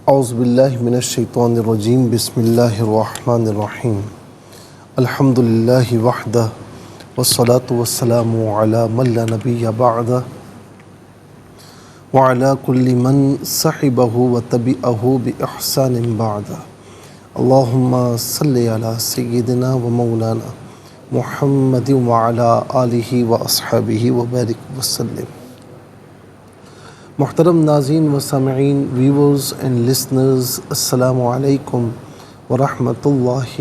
اعوذ باللہ من الشیطان الرجیم بسم اللہ الرحمن الرحیم الحمد للہ وحدہ والصلاة والسلام علی من لا نبی بعدہ وعلی کل من صحبہ وتبعہ بإحسان بعدہ اللہم صلی علی سیدنا و مولانا محمد وعلی آلہ واصحابہ وبارک وسلم۔ محترم ناظرین و سامعین، ویورز اینڈ لسنرز، السلام علیکم ورحمۃ اللہ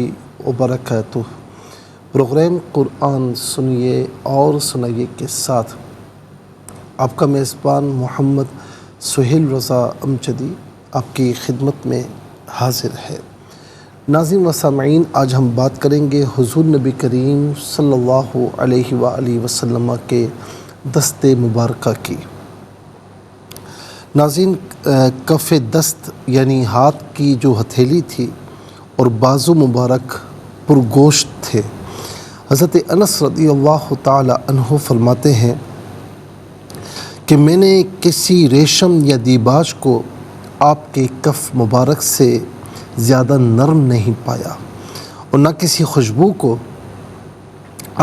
وبرکاتہ۔ پروگرام قرآن سنیے اور سنائیے کے ساتھ آپ کا میزبان محمد سہیل رضا امجدی آپ کی خدمت میں حاضر ہے۔ ناظرین و سامعین، آج ہم بات کریں گے حضور نبی کریم صلی اللہ علیہ وآلہ وسلم کے دست مبارکہ کی۔ ناظرین، کف دست یعنی ہاتھ کی جو ہتھیلی تھی اور بازو مبارک پرگوشت تھے۔ حضرت انس رضی اللہ تعالی عنہ فرماتے ہیں کہ میں نے کسی ریشم یا دیباج کو آپ کے کف مبارک سے زیادہ نرم نہیں پایا اور نہ کسی خوشبو کو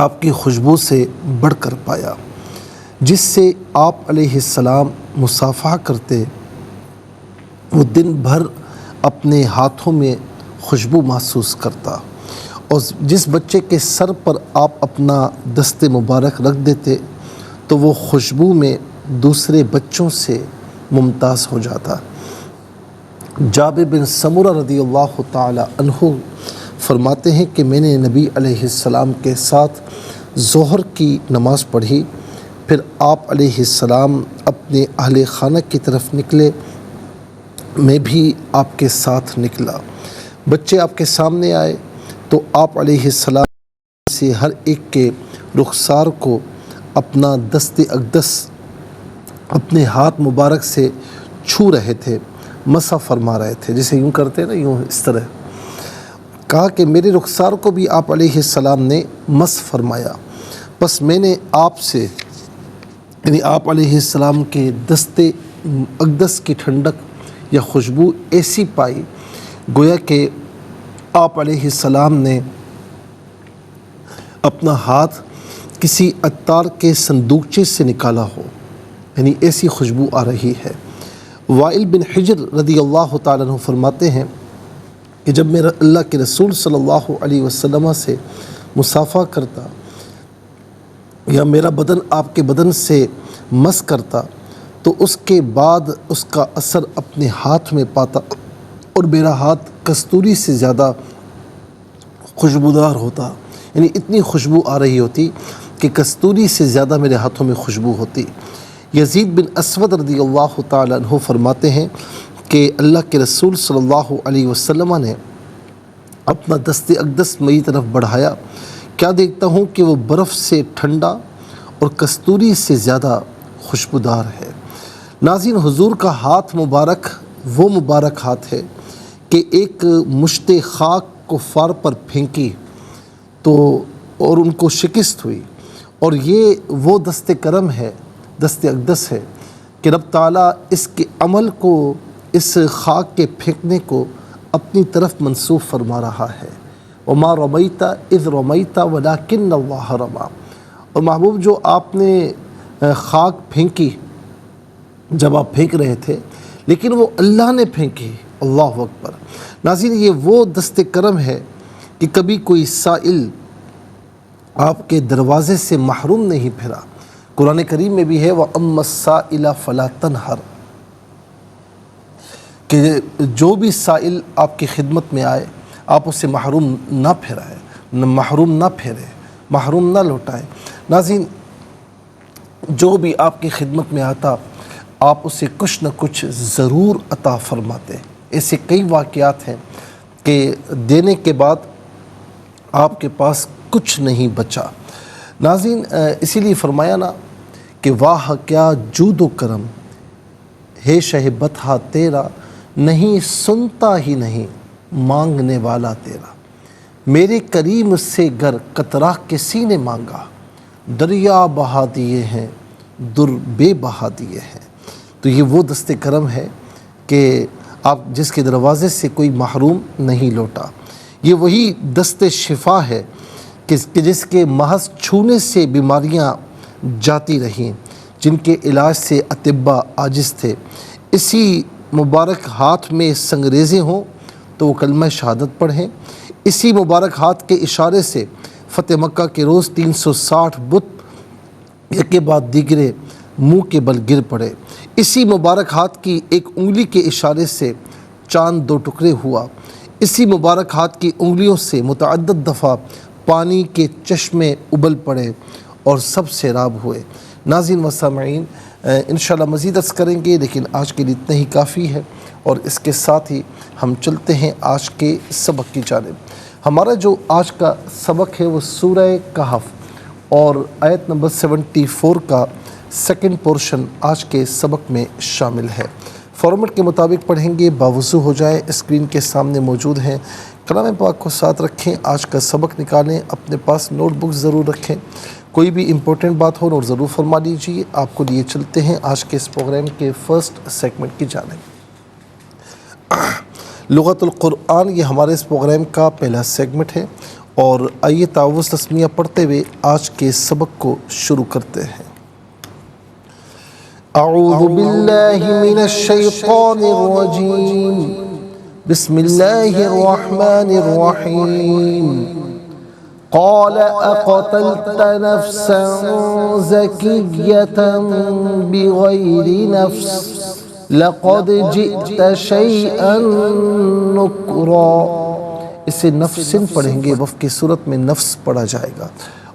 آپ کی خوشبو سے بڑھ کر پایا جس سے آپ علیہ السلام مصافحہ کرتے۔ وہ دن بھر اپنے ہاتھوں میں خوشبو محسوس کرتا اور جس بچے کے سر پر آپ اپنا دست مبارک رکھ دیتے تو وہ خوشبو میں دوسرے بچوں سے ممتاز ہو جاتا۔ جابر بن سمرہ رضی اللہ تعالی عنہ فرماتے ہیں کہ میں نے نبی علیہ السلام کے ساتھ ظہر کی نماز پڑھی، پھر آپ علیہ السلام اپنے اہل خانہ کی طرف نکلے، میں بھی آپ کے ساتھ نکلا۔ بچے آپ کے سامنے آئے تو آپ علیہ السلام سے ہر ایک کے رخسار کو اپنا دست اقدس اپنے ہاتھ مبارک سے چھو رہے تھے، مسح فرما رہے تھے، جسے یوں کرتے ہیں نا، یوں اس طرح۔ کہا کہ میرے رخسار کو بھی آپ علیہ السلام نے مسح فرمایا، پس میں نے آپ سے یعنی آپ علیہ السلام کے دست اقدس کی ٹھنڈک یا خوشبو ایسی پائی گویا کہ آپ علیہ السلام نے اپنا ہاتھ کسی عطار کے صندوقچے سے نکالا ہو، یعنی ایسی خوشبو آ رہی ہے۔ وائل بن حجر رضی اللہ تعالیٰ عنہ فرماتے ہیں کہ جب میں اللہ کے رسول صلی اللہ علیہ وسلم سے مصافحہ کرتا یا میرا بدن آپ کے بدن سے مس کرتا تو اس کے بعد اس کا اثر اپنے ہاتھ میں پاتا اور میرا ہاتھ کستوری سے زیادہ خوشبودار ہوتا، یعنی اتنی خوشبو آ رہی ہوتی کہ کستوری سے زیادہ میرے ہاتھوں میں خوشبو ہوتی۔ یزید بن اسود رضی اللہ تعالی عنہ فرماتے ہیں کہ اللہ کے رسول صلی اللہ علیہ وسلم نے اپنا دست اقدس میری طرف بڑھایا، کیا دیکھتا ہوں کہ وہ برف سے ٹھنڈا اور کستوری سے زیادہ خوشبودار ہے۔ ناظرین، حضور کا ہاتھ مبارک وہ مبارک ہاتھ ہے کہ ایک مشت خاک کفار پر پھینکی تو اور ان کو شکست ہوئی، اور یہ وہ دست کرم ہے، دست اقدس ہے کہ رب تعالیٰ اس کے عمل کو، اس خاک کے پھینکنے کو اپنی طرف منسوب فرما رہا ہے۔ وما رمیت اذ رمیت ولکن اللہ رمی۔ اور محبوب، جو آپ نے خاک پھینکی جب آپ پھینک رہے تھے، لیکن وہ اللہ نے پھینکی۔ اللہ اکبر۔ ناظرین، یہ وہ دست کرم ہے کہ کبھی کوئی سائل آپ کے دروازے سے محروم نہیں پھرا۔ قرآن کریم میں بھی ہے وَأَمَّا السَّائِلَ فَلَا تَنْهَرْ، کہ جو بھی سائل آپ کی خدمت میں آئے آپ اسے محروم نہ پھرائے، محروم نہ پھیرے، محروم نہ لوٹائے۔ ناظرین، جو بھی آپ کی خدمت میں آتا آپ اسے کچھ نہ کچھ ضرور عطا فرماتے۔ ایسے کئی واقعات ہیں کہ دینے کے بعد آپ کے پاس کچھ نہیں بچا۔ ناظرین، اسی لیے فرمایا نا کہ واہ کیا جود و کرم ہے شہ بطحہ تیرا، نہیں سنتا ہی نہیں مانگنے والا تیرا۔ میرے کریم سے گر قطرہ کسی نے مانگا، دریا بہا دیے ہیں در بے بہا دیے ہیں۔ تو یہ وہ دست کرم ہے کہ آپ جس کے دروازے سے کوئی محروم نہیں لوٹا۔ یہ وہی دست شفا ہے کہ جس کے محض چھونے سے بیماریاں جاتی رہیں، جن کے علاج سے اطباء عاجز تھے۔ اسی مبارک ہاتھ میں سنگریزیں ہوں تو وہ کلمہ شہادت پڑھیں۔ اسی مبارک ہاتھ کے اشارے سے فتح مکہ کے روز 360 بت ایک کے بعد دیگرے منہ کے بل گر پڑے۔ اسی مبارک ہاتھ کی ایک انگلی کے اشارے سے چاند 2 ٹکڑے ہوا۔ اسی مبارک ہاتھ کی انگلیوں سے متعدد دفعہ پانی کے چشمے ابل پڑے اور سب سیراب ہوئے۔ ناظرین و سامعین، انشاءاللہ مزید عرض کریں گے، لیکن آج کے لیے اتنا ہی کافی ہے، اور اس کے ساتھ ہی ہم چلتے ہیں آج کے سبق کی جانب۔ ہمارا جو آج کا سبق ہے وہ سورہ کہف اور آیت نمبر 74 کا سیکنڈ پورشن آج کے سبق میں شامل ہے۔ فارمیٹ کے مطابق پڑھیں گے، باوضو ہو جائے، اسکرین کے سامنے موجود ہیں۔ کلام پاک کو ساتھ رکھیں، آج کا سبق نکالیں، اپنے پاس نوٹ بک ضرور رکھیں، کوئی بھی امپورٹنٹ بات ہو نوٹ ضرور فرما لیجیے۔ آپ کو لیے چلتے ہیں آج کے اس پروگرام کے فرسٹ سیگمنٹ کی جانب۔ لغت القرآن، یہ ہمارے اس پروگرام کا پہلا سیگمنٹ ہے، اور آئیے تعوذ تسمیہ پڑھتے ہوئے آج کے سبق کو شروع کرتے ہیں۔ اعوذ باللہ من الشیطان الرجیم، بسم اللہ الرحمن الرحیم۔ قال اقتلت نفسا زکیۃ بغیر نفس لقد جئت شیئا نکرا۔ اسے نفسن پڑھیں گے، وقف کی صورت میں نفس پڑھا جائے گا،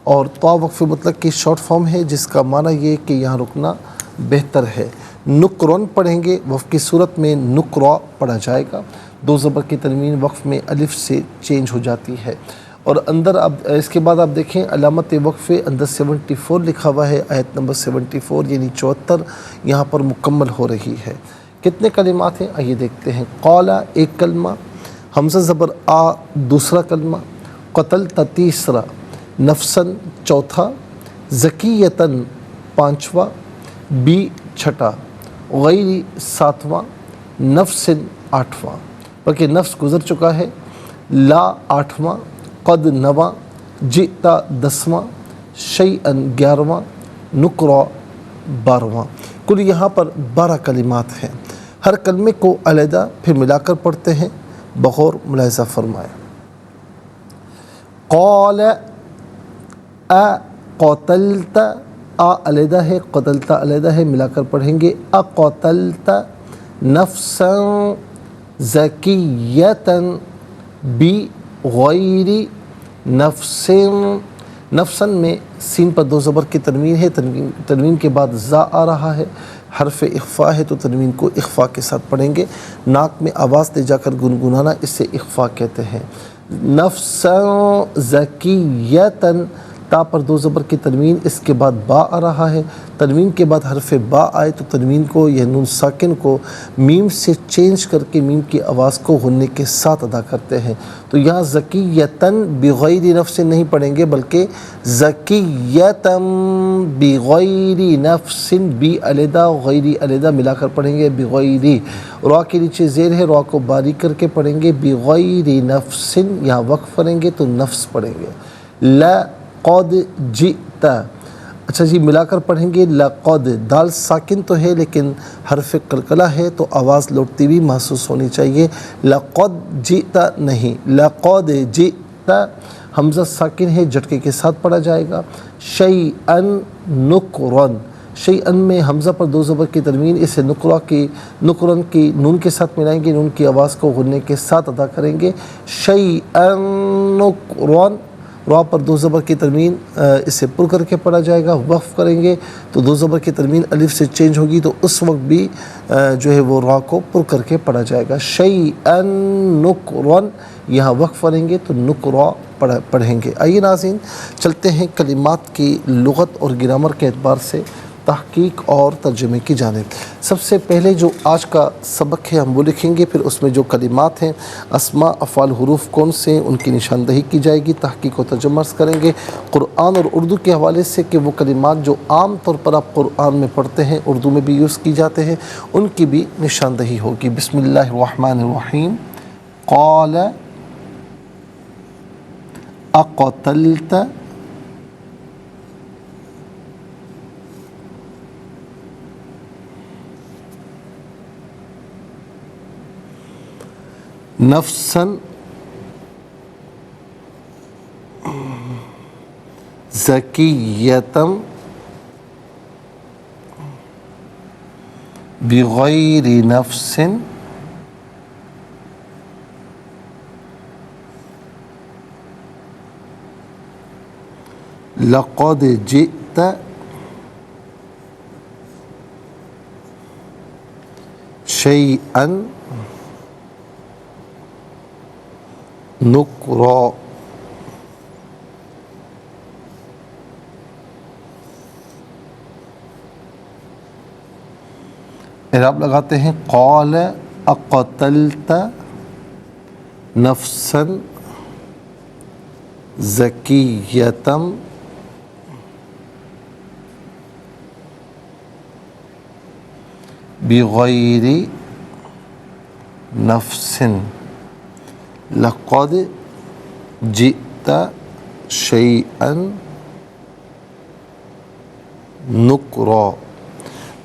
اور طا وقف مطلق کی شارٹ فارم ہے جس کا معنی یہ کہ یہاں رکنا بہتر ہے۔ نکرن پڑھیں گے، وقف کی صورت میں نکرا پڑھا جائے گا، 2 زبر کی تنوین وقف میں الف سے چینج ہو جاتی ہے۔ اور اندر اب اس کے بعد آپ دیکھیں علامت وقف اندر 74 لکھا ہوا ہے، آیت نمبر 74 یعنی 74 یہاں پر مکمل ہو رہی ہے۔ کتنے کلمات ہیں آئیے دیکھتے ہیں۔ قال ایک کلمہ، حمزہ زبر آ دوسرا کلمہ، قتلت تیسرا، نفسن چوتھا، زکیتن پانچواں، بی چھٹا، غیری ساتواں، نفسن آٹھواں، بلکہ نفس گزر چکا ہے، لا آٹھواں، قد نواں، جئتا 10واں، شیئن 11واں، نکرا 12واں۔ کل یہاں پر 12 کلمات ہیں۔ ہر کلمے کو علیحدہ پھر ملا کر پڑھتے ہیں، بغور ملاحظہ فرمائے۔ قال قتلت، علیحدہ ہے، قتلت علیحدہ ہے، ملا کر پڑھیں گے۔ قتلت نفسا زکیۃ بغیر نفس، نفسن میں سین پر 2 زبر کی تنوین ہے، تنوین کے بعد زا آ رہا ہے، حرف اخفا ہے تو تنوین کو اخفا کے ساتھ پڑھیں گے۔ ناک میں آواز لے جا کر گنگنانا اسے اخفا کہتے ہیں۔ نفسا زکیۃن، تا پر 2 زبر کی تنوین، اس کے بعد با آ رہا ہے، تنوین کے بعد حرف با آئے تو تنوین کو یا نون ساکن کو میم سے چینج کر کے میم کی آواز کو غنّے کے ساتھ ادا کرتے ہیں۔ تو یہاں زکیۃن بغیر نفس نہیں پڑھیں گے، بلکہ زکیۃم بغیر نفس، بی علیحدہ غیری علیحدہ ملا کر پڑھیں گے، بغیری۔ را کے نیچے زیر ہے، را کو باریک کر کے پڑھیں گے، بغیر نفس، یہاں وقف کریں گے تو نفس پڑھیں گے۔ لقد جئت، اچھا جی ملا کر پڑھیں گے لقد، دال ساکن تو ہے لیکن حرف قلقلہ ہے تو آواز لوٹتی بھی محسوس ہونی چاہیے۔ لقد جئت نہیں، لقد جئت، حمزہ ساکن ہے، جھٹکے کے ساتھ پڑھا جائے گا۔ شیئن نکرن، شیئن میں حمزہ پر 2 زبر کی تنوین، اسے نکرن کی نون کے ساتھ ملائیں گے، نون کی آواز کو غنّے کے ساتھ ادا کریں گے۔ شیئن نکرن، را پر 2 زبر کی تنوین، اسے پر کر کے پڑھا جائے گا، وقف کریں گے تو 2 زبر کی تنوین الف سے چینج ہوگی تو اس وقت بھی جو ہے وہ را کو پر کر کے پڑھا جائے گا۔ شیئن نکرن، یہاں وقف کریں گے تو نکرا پڑھیں گے۔ آئیے ناظرین چلتے ہیں کلمات کی لغت اور گرامر کے اعتبار سے تحقیق اور ترجمے کی جانب۔ سب سے پہلے جو آج کا سبق ہے ہم وہ لکھیں گے، پھر اس میں جو کلمات ہیں، اسماء، افعال، حروف کون سے ہیں ان کی نشاندہی کی جائے گی، تحقیق و ترجمہ کریں گے قرآن اور اردو کے حوالے سے کہ وہ کلمات جو عام طور پر آپ قرآن میں پڑھتے ہیں، اردو میں بھی یوز کی جاتے ہیں، ان کی بھی نشاندہی ہوگی۔ بسم اللہ الرحمن الرحیم۔ قال اقتلت نفسا زکیۃ بغیر نفس لقد جئت شیئا نکرا۔ اعراب لگاتے ہیں، قال اقتلت نفسا زکیۃ بغیر نفس لقد جئت شیئا نکرا۔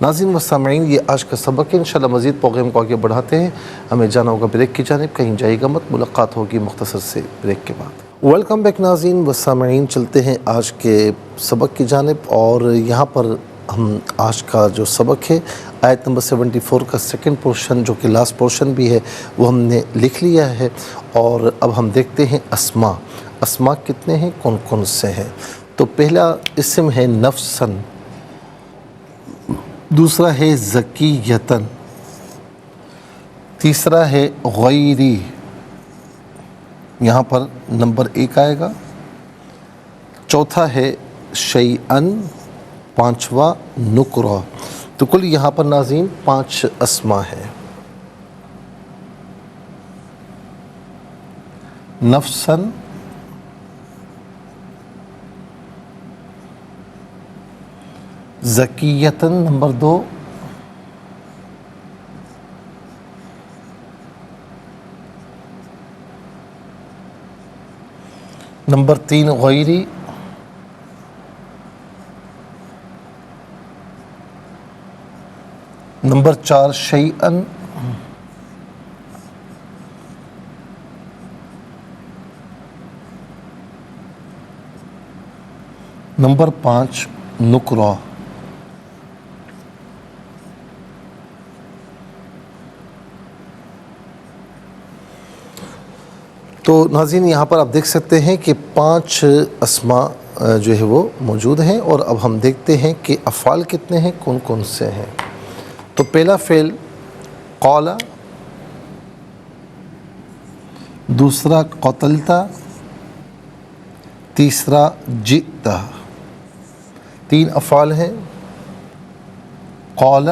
ناظرین و سامعین، یہ آج کا سبق ہے۔ انشاءاللہ مزید پروگرام کو آگے بڑھاتے ہیں۔ ہمیں جانا ہوگا بریک کی جانب، کہیں جائے گا مت، ملاقات ہوگی مختصر سے بریک کے بعد۔ ویلکم بیک ناظرین و سامعین، چلتے ہیں آج کے سبق کی جانب، اور یہاں پر ہم آج کا جو سبق ہے آیت نمبر 74 کا سیکنڈ پورشن، جو کہ لاسٹ پورشن بھی ہے، وہ ہم نے لکھ لیا ہے، اور اب ہم دیکھتے ہیں اسماء۔ اسماء کتنے ہیں، کون کون سے ہیں؟ تو پہلا اسم ہے نفسن، دوسرا ہے زکیۃً، تیسرا ہے غیری، یہاں پر نمبر 1 آئے گا، چوتھا ہے شیئاً، پانچواں نکرا۔ تو کل یہاں پر ناظرین 5 اسماء ہیں۔ نفسن، زکیۃً نمبر 2، نمبر 3 غیری، نمبر 4 شیئاً، نمبر 5 نکرا۔ تو ناظرین یہاں پر آپ دیکھ سکتے ہیں کہ 5 اسماء جو ہے وہ موجود ہیں، اور اب ہم دیکھتے ہیں کہ افعال کتنے ہیں، کون کون سے ہیں۔ تو پہلا فعل قال، دوسرا قتلت، تیسرا جئت۔ 3 افعال ہیں، قال،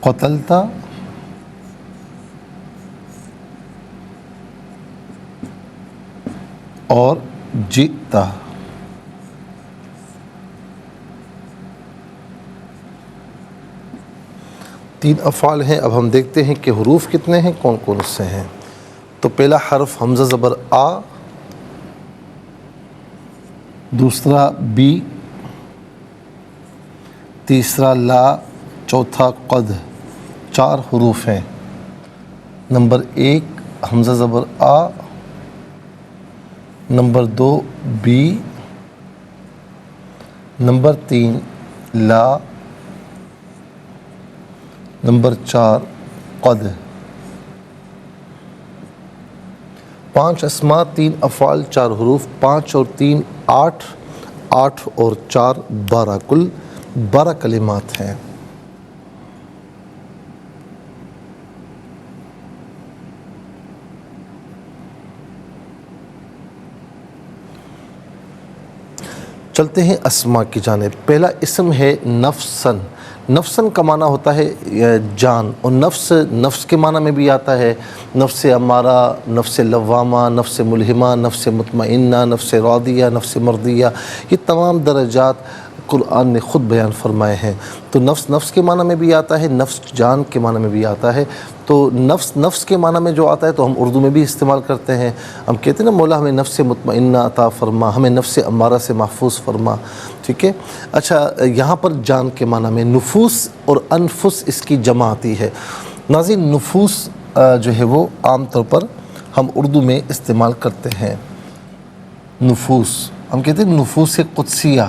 قتلت اور جئت۔ تین افعال ہیں۔ اب ہم دیکھتے ہیں کہ حروف کتنے ہیں، کون کون سے ہیں۔ تو پہلا حرف حمزہ زبر آ، دوسرا بی، تیسرا لا، چوتھا قد۔ 4 حروف ہیں۔ نمبر 1 حمزہ زبر آ، نمبر 2 بی، نمبر 3 لا، نمبر 4 قد۔ 5 اسماء، 3 افعال، 4 حروف، 5 اور 3 8، 8 اور 4 12، کل 12 کلمات ہیں۔ چلتے ہیں اسما کی جانب۔ پہلا اسم ہے نفسن۔ نفسن کا معنی ہوتا ہے جان، اور نفس کے معنی میں بھی آتا ہے نفس امارہ، نفس لوامہ، نفس ملہمہ، نفس مطمئنہ، نفس راضیہ، نفس مرضیہ، یہ تمام درجات قرآن نے خود بیان فرمائے ہیں۔ تو نفس کے معنی میں بھی آتا ہے، نفس جان کے معنی میں بھی آتا ہے۔ تو نفس کے معنی میں جو آتا ہے تو ہم اردو میں بھی استعمال کرتے ہیں، ہم کہتے ہیں نا مولا ہمیں نفس مطمئنہ عطا فرما، ہمیں نفس امارہ سے محفوظ فرما، ٹھیک ہے۔ اچھا، یہاں پر جان کے معنی میں نفوس اور انفس اس کی جمع آتی ہے۔ ناظرین، نفوس جو ہے وہ عام طور پر ہم اردو میں استعمال کرتے ہیں۔ نفوس ہم کہتے ہیں نفوس قدسیہ،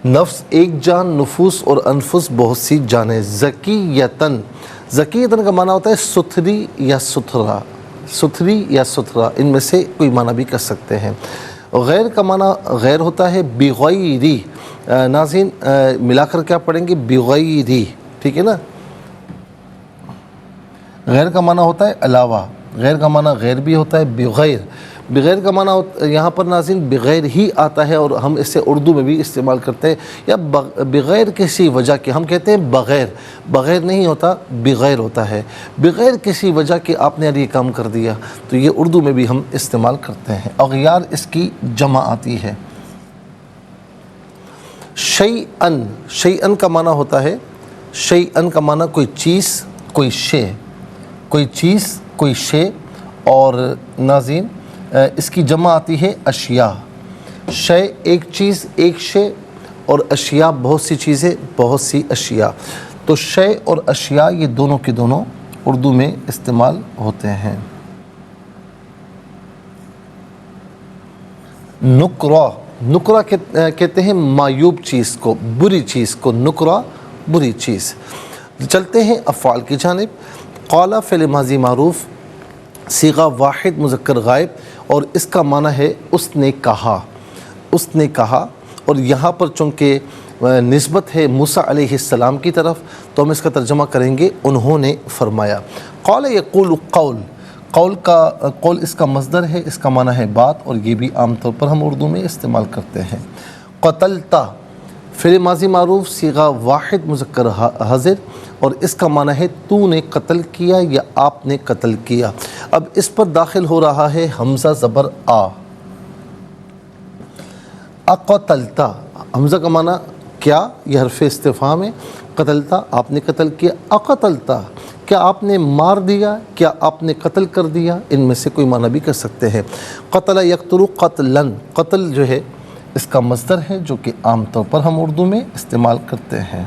نفس ایک جان، نفوس اور انفس بہت سی جانیں۔ زکیتن کا معنی ہوتا ہے ستھری یا ستھرا، ستھری یا ستھرا، ان میں سے کوئی معنی بھی کر سکتے ہیں۔ غیر کا معنی غیر ہوتا ہے بغیری۔ ناظرین ملا کر کیا پڑھیں گے؟ بغیری، ٹھیک ہے نا۔ غیر کا معنی ہوتا ہے علاوہ، غیر کا معنی غیر بھی ہوتا ہے، بغیر کا معنی یہاں پر ناظرین بغیر ہی آتا ہے، اور ہم اسے اردو میں بھی استعمال کرتے ہیں، یا بغیر کسی وجہ کے، ہم کہتے ہیں بغیر نہیں ہوتا، بغیر ہوتا ہے، بغیر کسی وجہ کے آپ نے یہ کام کر دیا، تو یہ اردو میں بھی ہم استعمال کرتے ہیں۔ اغیار اس کی جمع آتی ہے۔ شیئن کا معنی ہوتا ہے، شیئن کا معنی کوئی چیز، کوئی شے، کوئی چیز، کوئی شے، اور ناظرین اس کی جمع آتی ہے اشیاء۔ شے ایک چیز، ایک شے، اور اشیاء بہت سی چیزیں، بہت سی اشیاء۔ تو شے اور اشیاء یہ دونوں کے دونوں اردو میں استعمال ہوتے ہیں۔ نکرہ کہتے ہیں معیوب چیز کو، بری چیز کو، نکرہ بری چیز۔ چلتے ہیں افعال کی جانب۔ قال فعل ماضی معروف، صیغہ واحد مذکر غائب، اور اس کا معنی ہے اس نے کہا، اس نے کہا، اور یہاں پر چونکہ نسبت ہے موسیٰ علیہ السلام کی طرف تو ہم اس کا ترجمہ کریں گے انہوں نے فرمایا۔ قال یقول قول اس کا مصدر ہے، اس کا معنی ہے بات، اور یہ بھی عام طور پر ہم اردو میں استعمال کرتے ہیں۔ قتلتا فعل ماضی معروف صیغہ واحد مذکر حاضر، اور اس کا معنی ہے تو نے قتل کیا یا آپ نے قتل کیا۔ اب اس پر داخل ہو رہا ہے حمزہ زبر آ، اقتلتا، حمزہ کا معنی کیا، یہ حرف استفہام ہے، قتلتا آپ نے قتل کیا، اقتلتا کیا آپ نے مار دیا، کیا آپ نے قتل کر دیا، ان میں سے کوئی معنی بھی کر سکتے ہیں۔ قتل یقتل قتلاً، قتل جو ہے اس کا مصدر ہے جو کہ عام طور پر ہم اردو میں استعمال کرتے ہیں۔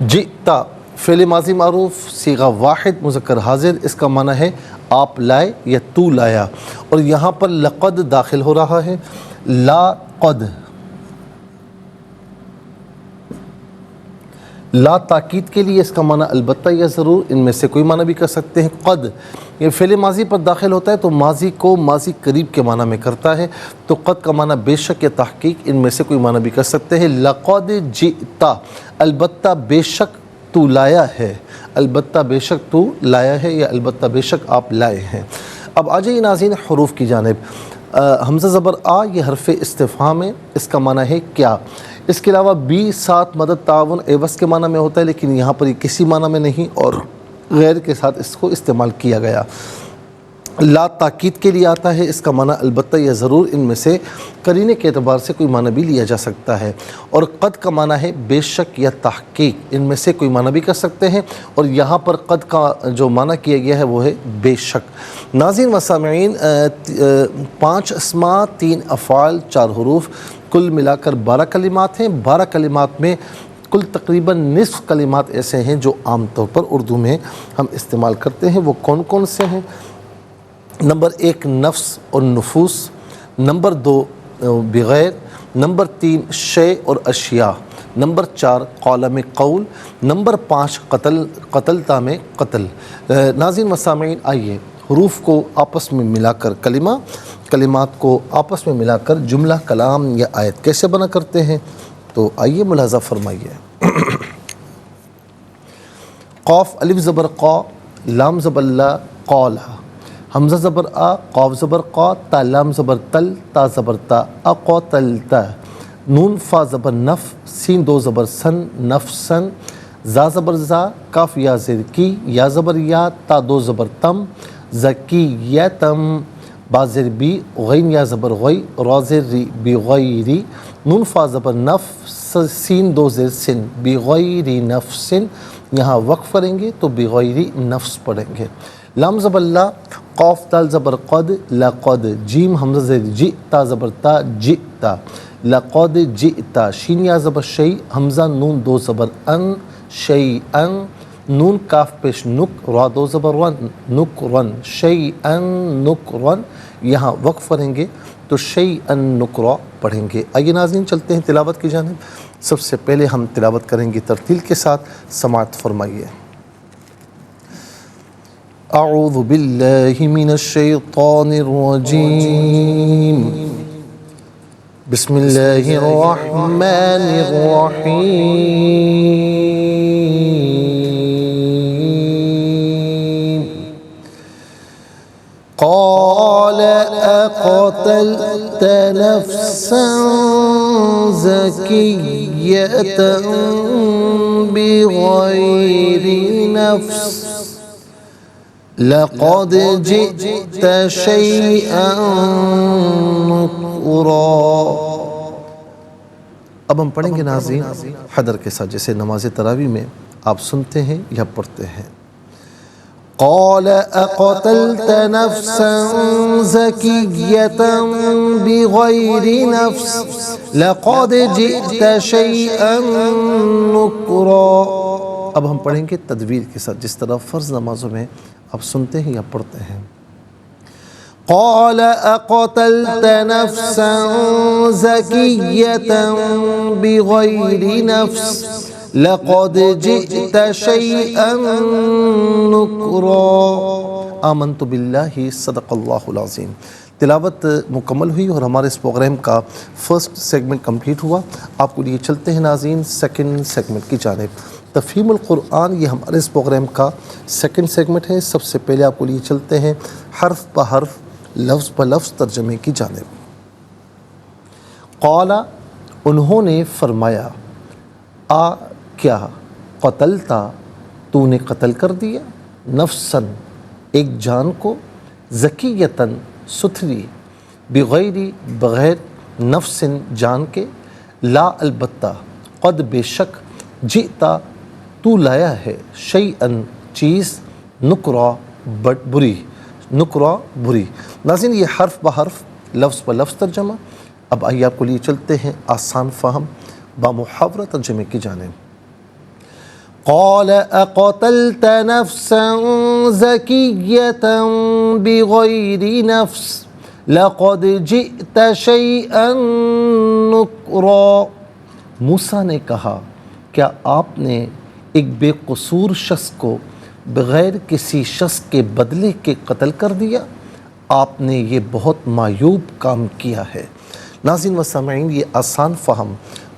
جئتا فعل ماضی معروف صیغہ واحد مذکر حاضر، اس کا معنی ہے آپ لائے یا تو لایا، اور یہاں پر لقد داخل ہو رہا ہے، لا قد، لا تاکید کے لیے اس کا معنی البتہ یا ضرور، ان میں سے کوئی معنی بھی کر سکتے ہیں۔ قد یہ فعل ماضی پر داخل ہوتا ہے تو ماضی کو ماضی قریب کے معنی میں کرتا ہے، تو قد کا معنی بے شک یا تحقیق، ان میں سے کوئی معنی بھی کر سکتے ہیں۔ لقد جئتا البتہ بے شک تو لایا ہے، البتہ بے شک تو لایا ہے، یا البتہ بے شک آپ لائے ہیں۔ اب آ جائیے ناظرین حروف کی جانب۔ حمزہ زبر آ یہ حرف استفہام ہے، اس کا معنی ہے کیا۔ اس کے علاوہ بی ساتھ مدد تعاون عوض کے معنی میں ہوتا ہے، لیکن یہاں پر یہ کسی معنی میں نہیں اور غیر کے ساتھ اس کو استعمال کیا گیا۔ لا تاکید کے لیے آتا ہے، اس کا معنی البتہ یا ضرور، ان میں سے قرینے کے اعتبار سے کوئی معنی بھی لیا جا سکتا ہے۔ اور قد کا معنی ہے بے شک یا تحقیق، ان میں سے کوئی معنی بھی کر سکتے ہیں، اور یہاں پر قد کا جو معنی کیا گیا ہے وہ ہے بے شک۔ ناظرین و سامعین، 5 اسماء، 3 افعال، 4 حروف، کل ملا کر 12 کلمات ہیں۔ 12 کلمات میں کل تقریباً نصف کلمات ایسے ہیں جو عام طور پر اردو میں ہم استعمال کرتے ہیں۔ وہ کون کون سے ہیں؟ نمبر 1 نفس اور نفوس، نمبر 2 بغیر، نمبر 3 شے اور اشیاء، نمبر 4 قال میں قول، نمبر 5 قتلتا میں قتل۔ ناظرین و سامعین، آئیے حروف کو آپس میں ملا کر کلمات کو آپس میں ملا کر جملہ، کلام یا آیت کیسے بنا کرتے ہیں، تو آئیے ملاحظہ فرمائیے۔ قاف الف زبر قا، لام زبر لا قولا، حمزہ زبر آ، قاف زبر قا، تا لام زبر تل، تا زبر تا، اقوتلتا، نون فا زبر نف، سین دو زبر سن، نفسن، زا زبر زا، کاف یا زیر کی، یا زبر یا، تا دو زبر تم، زکیتم، با زیر بی، غین یا زبر غی، را زیر ری، بغیری، نون فا زبر نف، سین دو زیر سن، بغیری نفسن، یہاں وقف کریں گے تو بغیری نفس پڑھیں گے۔ لام زبر لا، قاف دال زبر قد، لقد، جیم حمزہ زیر جی، تا زبر تا، جئتا، لقد جئتا، شین یا زبر شی، حمزہ نون دو زبر ان، شیئن، نون کاف پیش نک، را دو زبر ون، نکرن، شیئن نکرن، یہاں وقف کریں گے تو شیئن نکرا پڑھیں گے۔ آئیے ناظرین چلتے ہیں تلاوت کی جانب۔ سب سے پہلے ہم تلاوت کریں گے ترتیل کے ساتھ، سماعت فرمائیے۔ اعوذ باللہ من الشیطان الرجیم، بسم اللہ الرحمن الرحیم۔ قال اقتلت نفسا زکیۃ بغیر نفس لقد جئت شیئا نکرا۔ اب ہم پڑھیں گے ناظرین حدر کے ساتھ، جیسے نماز تراویح میں آپ سنتے ہیں یا پڑھتے ہیں۔ قال اقتلت نفسا زکیۃ بغیر نفس لقد جئت شیئا نکرا۔ اب ہم پڑھیں گے تدویر کے ساتھ، جس طرح فرض نمازوں میں آپ سنتے ہیں یا پڑھتے ہیں۔ قال اقتلت نفسا زکیۃ بغیر نفس لقد جئت شیئا نکرا۔ آمنت باللہ، صدق اللہ العظیم۔ تلاوت مکمل ہوئی اور ہمارے اس پروگرام کا فرسٹ سیگمنٹ کمپلیٹ ہوا۔ آپ کو لیے چلتے ہیں ناظرین سیکنڈ سیگمنٹ کی جانب۔ تفہیم القرآن یہ ہمارے اس پروگرام کا سیکنڈ سیگمنٹ ہے۔ سب سے پہلے آپ کو لیے چلتے ہیں حرف بہ حرف، لفظ بہ لفظ ترجمے کی جانب۔ قال، انہوں نے فرمایا، آ کیا، قتلتا، تو نے قتل کر دیا، نفسن، ایک جان کو، زکیتن، ستھری، بغیری، بغیر، نفسن، جان کے، لا، البتہ، قد، بے شک، جئتا، تو لایا ہے، شیئن، چیز، نکرا، بری، نکرا، بری۔ ناظرین یہ حرف بہ حرف، لفظ بہ لفظ ترجمہ۔ اب آئیے آپ کو لیے چلتے ہیں آسان فہم بامحاورہ ترجمے کی جانب۔ قال اقتلت نفسا زکیۃ بغیر نفس لقد جئت شیئا نکرا۔ موسیٰ نے کہا، کیا آپ نے ایک بے قصور شخص کو بغیر کسی شخص کے بدلے کے قتل کر دیا؟ آپ نے یہ بہت معیوب کام کیا ہے۔ ناظرین و سامعین یہ آسان فہم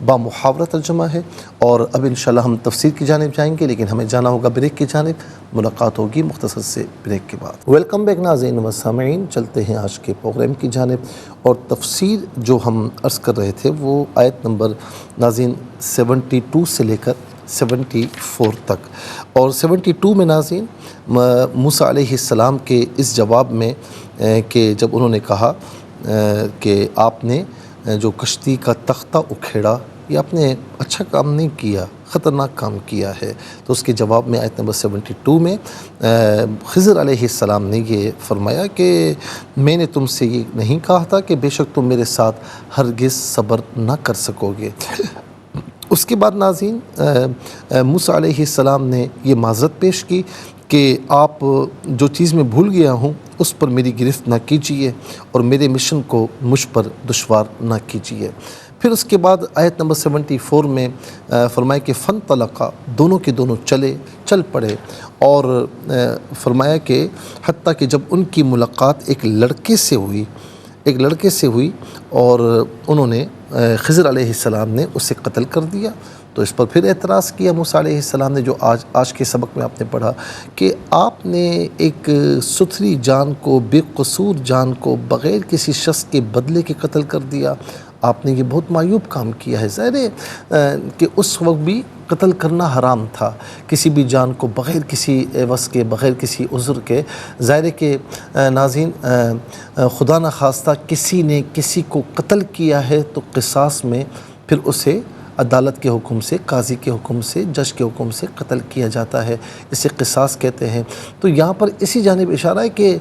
بامحاورہ ترجمہ ہے، اور اب انشاءاللہ ہم تفسیر کی جانب جائیں گے، لیکن ہمیں جانا ہوگا بریک کی جانب۔ ملاقات ہوگی مختصر سے بریک کے بعد۔ ویلکم بیک ناظرین و سامعین، چلتے ہیں آج کے پروگرام کی جانب، اور تفسیر جو ہم عرض کر رہے تھے وہ آیت نمبر ناظرین 72 سے لے کر 74 تک، اور 72 میں ناظرین موسیٰ علیہ السلام کے اس جواب میں کہ جب انہوں نے کہا کہ آپ نے جو کشتی کا تختہ اکھیڑا، یہ آپ نے اچھا کام نہیں کیا، خطرناک کام کیا ہے، تو اس کے جواب میں آیت نمبر 72 میں خضر علیہ السلام نے یہ فرمایا کہ میں نے تم سے یہ نہیں کہا تھا کہ بے شک تم میرے ساتھ ہرگز صبر نہ کر سکو گے۔ اس کے بعد ناظرین موسیٰ علیہ السلام نے یہ معذرت پیش کی کہ آپ جو چیز میں بھول گیا ہوں اس پر میری گرفت نہ کیجیے، اور میرے مشن کو مجھ پر دشوار نہ کیجیے۔ پھر اس کے بعد آیت نمبر 74 میں فرمایا کہ فن طلقہ، دونوں کے دونوں چل پڑے، اور فرمایا کہ حتیٰ کہ جب ان کی ملاقات ایک لڑکے سے ہوئی اور انہوں نے خضر علیہ السلام نے اسے قتل کر دیا، تو اس پر پھر اعتراض کیا موسیٰ علیہ السلام نے، جو آج کے سبق میں آپ نے پڑھا کہ آپ نے ایک ستھری جان کو، بے قصور جان کو بغیر کسی شخص کے بدلے کے قتل کر دیا، آپ نے یہ بہت معیوب کام کیا ہے۔ ظاہر ہے کہ اس وقت بھی قتل کرنا حرام تھا، کسی بھی جان کو بغیر کسی عوض کے، بغیر کسی عذر کے۔ ظاہر ہے کہ ناظرین، خدا نخواستہ کسی نے کسی کو قتل کیا ہے تو قصاص میں پھر اسے عدالت کے حکم سے، قاضی کے حکم سے، جج کے حکم سے قتل کیا جاتا ہے، اسے قصاص کہتے ہیں۔ تو یہاں پر اسی جانب اشارہ ہے کہ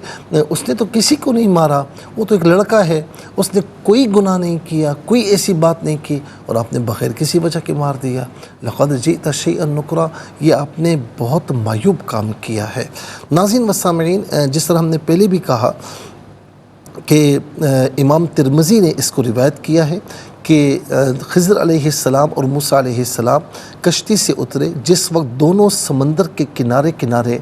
اس نے تو کسی کو نہیں مارا، وہ تو ایک لڑکا ہے، اس نے کوئی گناہ نہیں کیا، کوئی ایسی بات نہیں کی، اور آپ نے بغیر کسی وجہ کے مار دیا۔ لقد جئت شیئا نکرا، یہ آپ نے بہت معیوب کام کیا ہے۔ ناظرین و سامعین، جس طرح ہم نے پہلے بھی کہا کہ امام ترمذی نے اس کو روایت کیا ہے کہ خضر علیہ السلام اور موسیٰ علیہ السلام کشتی سے اترے، جس وقت دونوں سمندر کے کنارے کنارے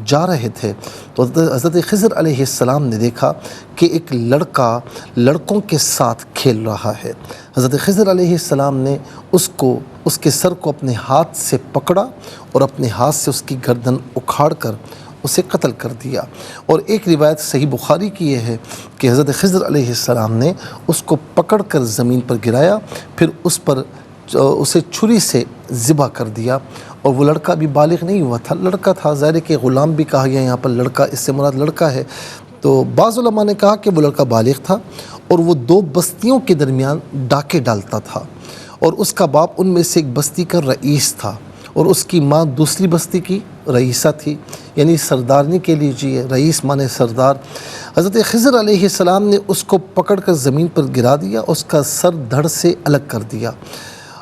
جا رہے تھے تو حضرت خضر علیہ السلام نے دیکھا کہ ایک لڑکا لڑکوں کے ساتھ کھیل رہا ہے۔ حضرت خضر علیہ السلام نے اس کے سر کو اپنے ہاتھ سے پکڑا اور اپنے ہاتھ سے اس کی گردن اکھاڑ کر اسے قتل کر دیا۔ اور ایک روایت صحیح بخاری کی یہ ہے کہ حضرت خضر علیہ السلام نے اس کو پکڑ کر زمین پر گرایا، پھر اسے چھری سے ذبح کر دیا، اور وہ لڑکا بھی بالغ نہیں ہوا تھا، لڑکا تھا۔ ظاہر کہ غلام بھی کہا گیا یہاں پر لڑکا، اس سے مراد لڑکا ہے۔ تو بعض علماء نے کہا کہ وہ لڑکا بالغ تھا اور وہ دو بستیوں کے درمیان ڈاکے ڈالتا تھا، اور اس کا باپ ان میں سے ایک بستی کا رئیس تھا، اور اس کی ماں دوسری بستی کی رئیسہ تھی، یعنی سردارنی کے لیجیے، رئیس مانے سردار۔ حضرت خضر علیہ السلام نے اس کو پکڑ کر زمین پر گرا دیا، اس کا سر دھڑ سے الگ کر دیا۔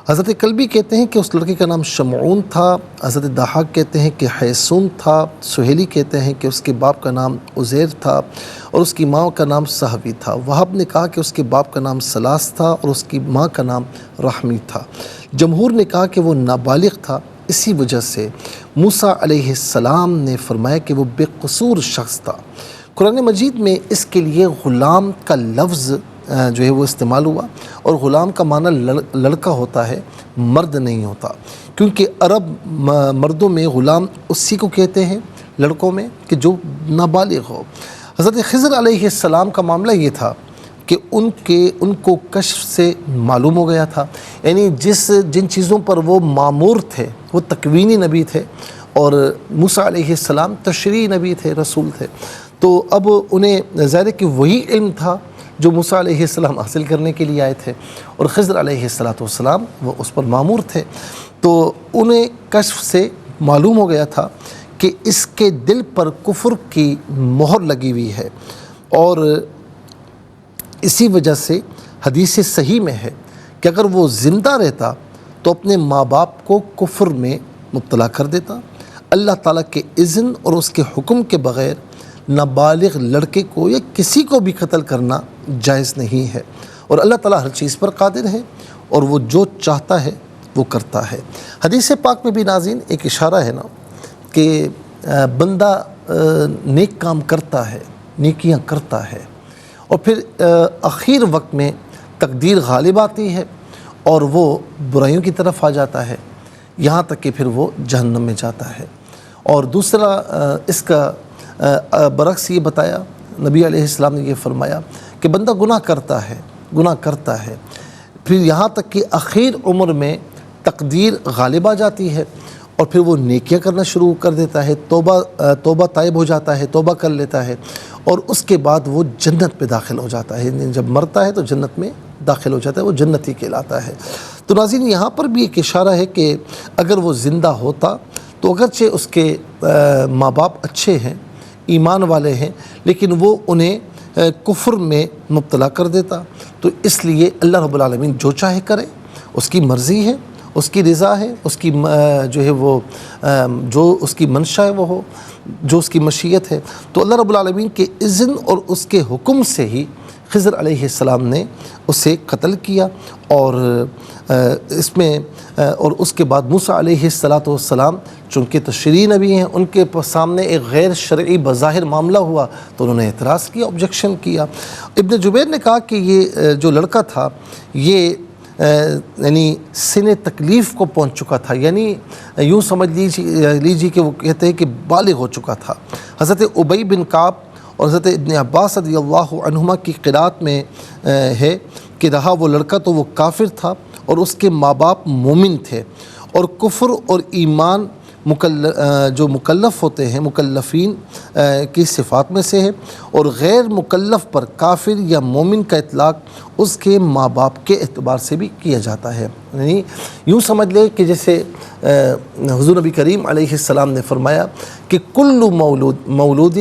حضرت کلبی کہتے ہیں کہ اس لڑکے کا نام شمعون تھا، حضرت ضحاک کہتے ہیں کہ حیسون تھا، سہیلی کہتے ہیں کہ اس کے باپ کا نام عزیر تھا اور اس کی ماں کا نام صحوی تھا۔ وہب نے کہا کہ اس کے باپ کا نام سلاس تھا اور اس کی ماں کا نام رحمی تھا۔ جمہور نے کہا کہ وہ نابالغ تھا، اسی وجہ سے موسیٰ علیہ السلام نے فرمایا کہ وہ بے قصور شخص تھا۔ قرآن مجید میں اس کے لیے غلام کا لفظ جو ہے وہ استعمال ہوا، اور غلام کا معنی لڑکا ہوتا ہے، مرد نہیں ہوتا، کیونکہ عرب مردوں میں غلام اسی کو کہتے ہیں لڑکوں میں کہ جو نابالغ ہو۔ حضرت خضر علیہ السلام کا معاملہ یہ تھا کہ ان کو کشف سے معلوم ہو گیا تھا، یعنی جن چیزوں پر وہ مامور تھے وہ تکوینی نبی تھے، اور موسیٰ علیہ السلام تشریعی نبی تھے، رسول تھے۔ تو اب انہیں ظاہر ہے کہ وہی علم تھا جو موسیٰ علیہ السلام حاصل کرنے کے لیے آئے تھے، اور خضر علیہ السلام وہ اس پر مامور تھے۔ تو انہیں کشف سے معلوم ہو گیا تھا کہ اس کے دل پر کفر کی مہر لگی ہوئی ہے، اور اسی وجہ سے حدیث صحیح میں ہے کہ اگر وہ زندہ رہتا تو اپنے ماں باپ کو کفر میں مبتلا کر دیتا۔ اللہ تعالیٰ کے اذن اور اس کے حکم کے بغیر نابالغ لڑکے کو یا کسی کو بھی قتل کرنا جائز نہیں ہے، اور اللہ تعالیٰ ہر چیز پر قادر ہے، اور وہ جو چاہتا ہے وہ کرتا ہے۔ حدیث پاک میں بھی ناظرین ایک اشارہ ہے نا کہ بندہ نیک کام کرتا ہے، نیکیاں کرتا ہے، اور پھر اخیر وقت میں تقدیر غالب آتی ہے اور وہ برائیوں کی طرف آ جاتا ہے، یہاں تک کہ پھر وہ جہنم میں جاتا ہے۔ اور دوسرا اس کا برعکس یہ بتایا، نبی علیہ السلام نے یہ فرمایا کہ بندہ گناہ کرتا ہے، پھر یہاں تک کہ اخیر عمر میں تقدیر غالب آ جاتی ہے، اور پھر وہ نیکیاں کرنا شروع کر دیتا ہے، توبہ طائب ہو جاتا ہے، توبہ کر لیتا ہے، اور اس کے بعد وہ جنت پہ داخل ہو جاتا ہے۔ جب مرتا ہے تو جنت میں داخل ہو جاتا ہے، وہ جنتی کہلاتا ہے۔ تو ناظرین، یہاں پر بھی ایک اشارہ ہے کہ اگر وہ زندہ ہوتا تو اگرچہ اس کے ماں باپ اچھے ہیں، ایمان والے ہیں، لیکن وہ انہیں کفر میں مبتلا کر دیتا۔ تو اس لیے اللہ رب العالمین جو چاہے کرے، اس کی مرضی ہے، اس کی رضا ہے، اس کی جو ہے وہ جو اس کی منشا ہے وہ ہو، جو اس کی مشیت ہے۔ تو اللہ رب العالمین کے اذن اور اس کے حکم سے ہی خضر علیہ السلام نے اسے قتل کیا، اور اس کے بعد موسیٰ علیہ السلام چونکہ تشریعی نبی ہیں، ان کے سامنے ایک غیر شرعی بظاہر معاملہ ہوا تو انہوں نے اعتراض کیا، آبجیکشن کیا۔ ابن جبیر نے کہا کہ یہ جو لڑکا تھا یہ یعنی سن تکلیف کو پہنچ چکا تھا، یعنی یوں سمجھ لیجیے کہ وہ کہتے ہیں کہ بالغ ہو چکا تھا۔ حضرت ابی بن کعب اور حضرت ابن عباس رضی اللہ عنہما کی قرات میں ہے کہ رہا وہ لڑکا تو وہ کافر تھا اور اس کے ماں باپ مومن تھے، اور کفر اور ایمان جو مکلف ہوتے ہیں مکلفین کی صفات میں سے ہے، اور غیر مکلف پر کافر یا مومن کا اطلاق اس کے ماں باپ کے اعتبار سے بھی کیا جاتا ہے۔ یعنی یوں سمجھ لیں کہ جیسے حضور نبی کریم علیہ السلام نے فرمایا کہ کل مولود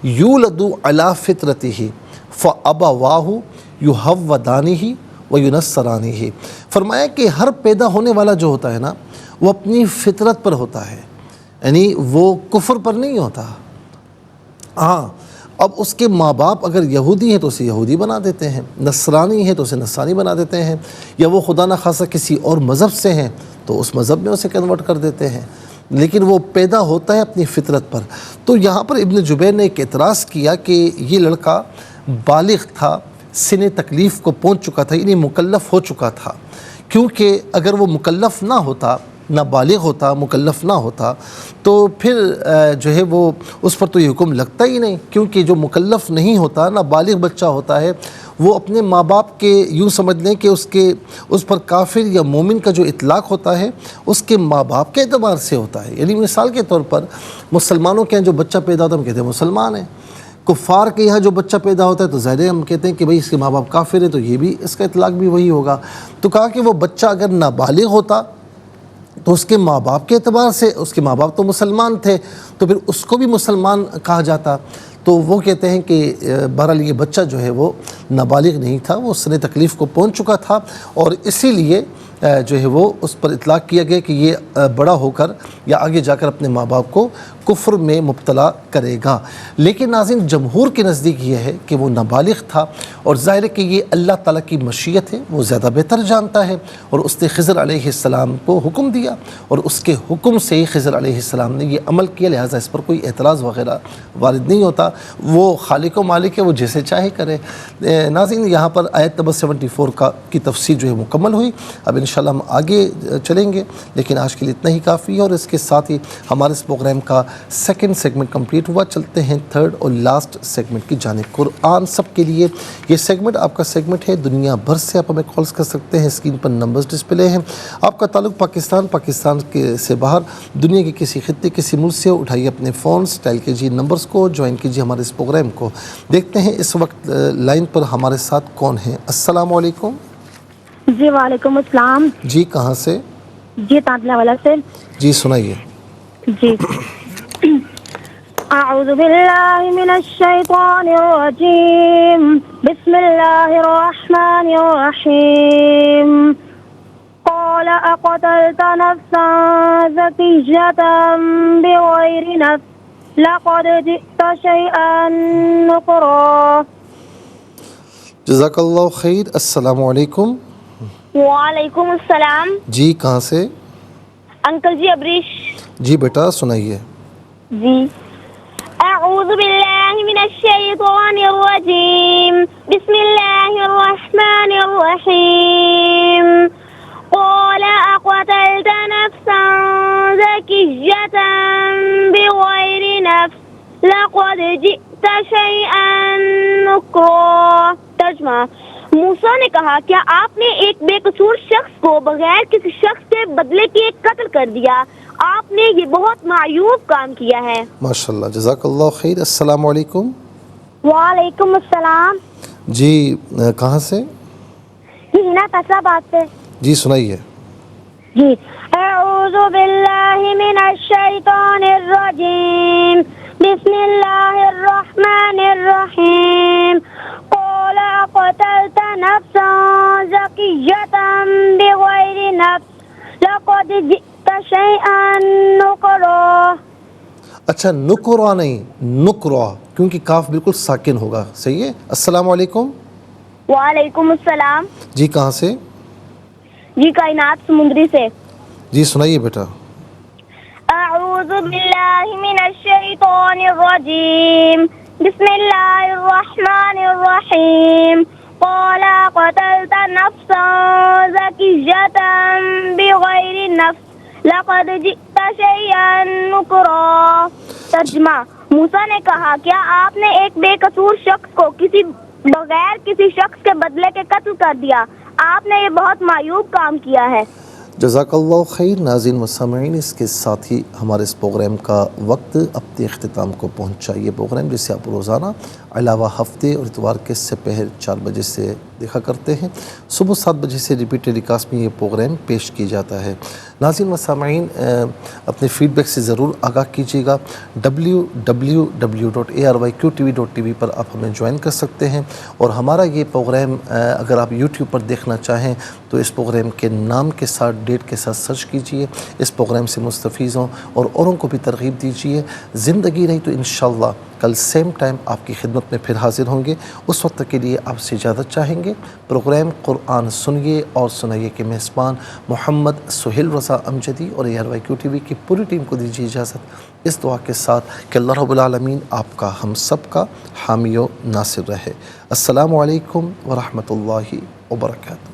یولد علی فطرتہ فابواہ یحودانہ وینصرانہ، فرمایا کہ ہر پیدا ہونے والا جو ہوتا ہے نا وہ اپنی فطرت پر ہوتا ہے، یعنی وہ کفر پر نہیں ہوتا۔ ہاں اب اس کے ماں باپ اگر یہودی ہیں تو اسے یہودی بنا دیتے ہیں، نصرانی ہے تو اسے نصرانی بنا دیتے ہیں، یا وہ خدا نخواستہ کسی اور مذہب سے ہیں تو اس مذہب میں اسے کنورٹ کر دیتے ہیں، لیکن وہ پیدا ہوتا ہے اپنی فطرت پر۔ تو یہاں پر ابن جبیر نے ایک اعتراض کیا کہ یہ لڑکا بالغ تھا، سن تکلیف کو پہنچ چکا تھا، یعنی مکلف ہو چکا تھا، کیونکہ اگر وہ مکلف نہ ہوتا، نہ بالغ ہوتا، مکلف نہ ہوتا، تو پھر جو ہے وہ اس پر تو یہ حکم لگتا ہی نہیں، کیونکہ جو مکلف نہیں ہوتا، نہ بالغ بچہ ہوتا ہے، وہ اپنے ماں باپ کے یوں سمجھ لیں کہ اس پر کافر یا مومن کا جو اطلاق ہوتا ہے اس کے ماں باپ کے اعتبار سے ہوتا ہے۔ یعنی مثال کے طور پر مسلمانوں کے یہاں جو بچہ پیدا ہوتا ہے ہم کہتے ہیں مسلمان ہیں، کفار کے یہاں جو بچہ پیدا ہوتا ہے تو ظاہر ہے ہم کہتے ہیں کہ بھئی اس کے ماں باپ کافر ہیں، تو یہ بھی اس کا اطلاق بھی وہی ہوگا۔ تو کہا کہ وہ بچہ اگر نابالغ ہوتا تو اس کے ماں باپ کے اعتبار سے، اس کے ماں باپ تو مسلمان تھے تو پھر اس کو بھی مسلمان کہا جاتا۔ تو وہ کہتے ہیں کہ بہرحال یہ بچہ جو ہے وہ نابالغ نہیں تھا، وہ سن تکلیف کو پہنچ چکا تھا، اور اسی لیے جو ہے وہ اس پر اطلاق کیا گیا کہ یہ بڑا ہو کر یا آگے جا کر اپنے ماں باپ کو کفر میں مبتلا کرے گا۔ لیکن ناظرین جمہور کے نزدیک یہ ہے کہ وہ نابالغ تھا، اور ظاہر ہے کہ یہ اللہ تعالیٰ کی مشیت ہے، وہ زیادہ بہتر جانتا ہے، اور اس نے خضر علیہ السلام کو حکم دیا، اور اس کے حکم سے ہی خضر علیہ السلام نے یہ عمل کیا، لہٰذا اس پر کوئی اعتراض وغیرہ وارد نہیں ہوتا، وہ خالق و مالک ہے، وہ جیسے چاہے کرے۔ ناظرین یہاں پر آیت نمبر 74 کی تفسیر جو ہے مکمل ہوئی، اب انشاءاللہ ہم آگے چلیں گے، لیکن آج کے لیے اتنا ہی کافی ہے، اور اس کے ساتھ ہی ہمارے اس پروگرام کا سیکنڈ سیگمنٹ کمپلیٹ ہوا۔ چلتے ہیں تھرڈ اور لاسٹ سیگمنٹ کی جانب۔ قرآن سب کے لیے یہ سیگمنٹ آپ کا سیگمنٹ ہے، دنیا بھر سے آپ ہمیں کالز کر سکتے ہیں، اسکرین پر نمبرز ڈسپلے ہیں۔ آپ کا تعلق پاکستان سے باہر دنیا کے کسی خطے کسی ملک سے، اٹھائیے اپنے فونز، ڈائل کیجیے نمبرز کو، جوائن کیجیے ہمارے اس پروگرام کو۔ دیکھتے ہیں اس وقت لائن پر ہمارے ساتھ کون ہیں۔ السلام علیکم۔ جی وعلیکم السلام۔ جی کہاں سے؟ جی تانتلا والا سے۔ جی سنائیے۔ جی اعوذ باللہ من الشیطان الرجیم، بسم اللہ الرحمن الرحیم۔ قال اقتلت نفسا زکیۃ بغیر نفس لقد جئت شیئا نکرا۔ جزاک اللہ خیر۔ السلام علیکم۔ وعلیکم السلام۔ جی کہاں سے؟ انکل جی ابریش۔ جی بیٹا سنائیے۔ جی اعوذ باللہ من الشیطان الرجیم، بسم اللہ الرحمن الرحیم۔ قال اقتلت نفسا زکیۃ بغیر نفس لقد جئت شیئا نکرا۔ ترجمہ، موسیٰ نے کہا کیا آپ نے ایک بے قصور شخص کو بغیر کسی شخص کے بدلے کے قتل کر دیا، آپ نے یہ بہت معیوب کام کیا ہے۔ ماشاءاللہ، جزاک اللہ خیر۔ السلام علیکم۔ وعلیکم السلام۔ جی کہاں سے؟ ہینا فیصل آباد سے۔ جی سنائیے۔ جی اعوذ باللہ من الشیطان الرجیم، بسم اللہ الرحمن الرحیم۔ قال اقتلت نفسا زکیۃ بغیر نفس لقد جئت شیئا نکرا۔ اچھا نکرا نہیں، نکرا، کیونکہ کاف بالکل ساکن ہوگا، صحیح ہے۔ السلام علیکم۔ وعلیکم السلام۔ جی کہاں سے؟ جی کائنات سمندری سے۔ جی سنائیے بیٹا۔ اعوذ باللہ من الشیطان الرجیم، بسم اللہ الرحمن الرحیم۔ قال قتلت نفسا زكية بغير نفس لقد جئت شيئا نكرا. ترجمہ: موسیٰ نے کہا کیا آپ نے ایک بے قصور شخص کو بغیر کسی شخص کے بدلے کے قتل کر دیا؟ آپ نے یہ بہت معیوب کام کیا ہے. جزاک اللہ خیر. ناظرین و سامعین، اس کے ساتھ ہی ہمارے اس پروگرام کا وقت اپنے اختتام کو پہنچا. یہ پروگرام جسے آپ روزانہ علاوہ ہفتے اور اتوار کے سپہر 4 بجے سے دیکھا کرتے ہیں، صبح 7 بجے سے ریپیٹ ٹیلی کاسٹ میں یہ پروگرام پیش کی جاتا ہے. ناظرین و سامعین، اپنے فیڈ بیک سے ضرور آگاہ کیجیے گا. www.arYQTV.tv پر آپ ہمیں جوائن کر سکتے ہیں، اور ہمارا یہ پروگرام اگر آپ یوٹیوب پر دیکھنا چاہیں تو اس پروگرام کے نام کے ساتھ ڈیٹ کے ساتھ سرچ کیجئے. اس پروگرام سے مستفیض ہوں اور اوروں کو بھی ترغیب دیجئے. زندگی رہی تو انشاءاللہ کل سیم ٹائم آپ کی خدمت میں پھر حاضر ہوں گے. اس وقت کے لیے آپ سے اجازت چاہیں گے. پروگرام قرآن سنیے اور سنائیے کے میزبان محمد سہیل رضا امجدی اور ARYQTV کی پوری ٹیم کو دیجیے اجازت، اس دعا کے ساتھ کہ اللہ رب العالمین آپ کا ہم سب کا حامی و ناصر رہے. السلام علیکم ورحمۃ اللہ وبرکاتہ.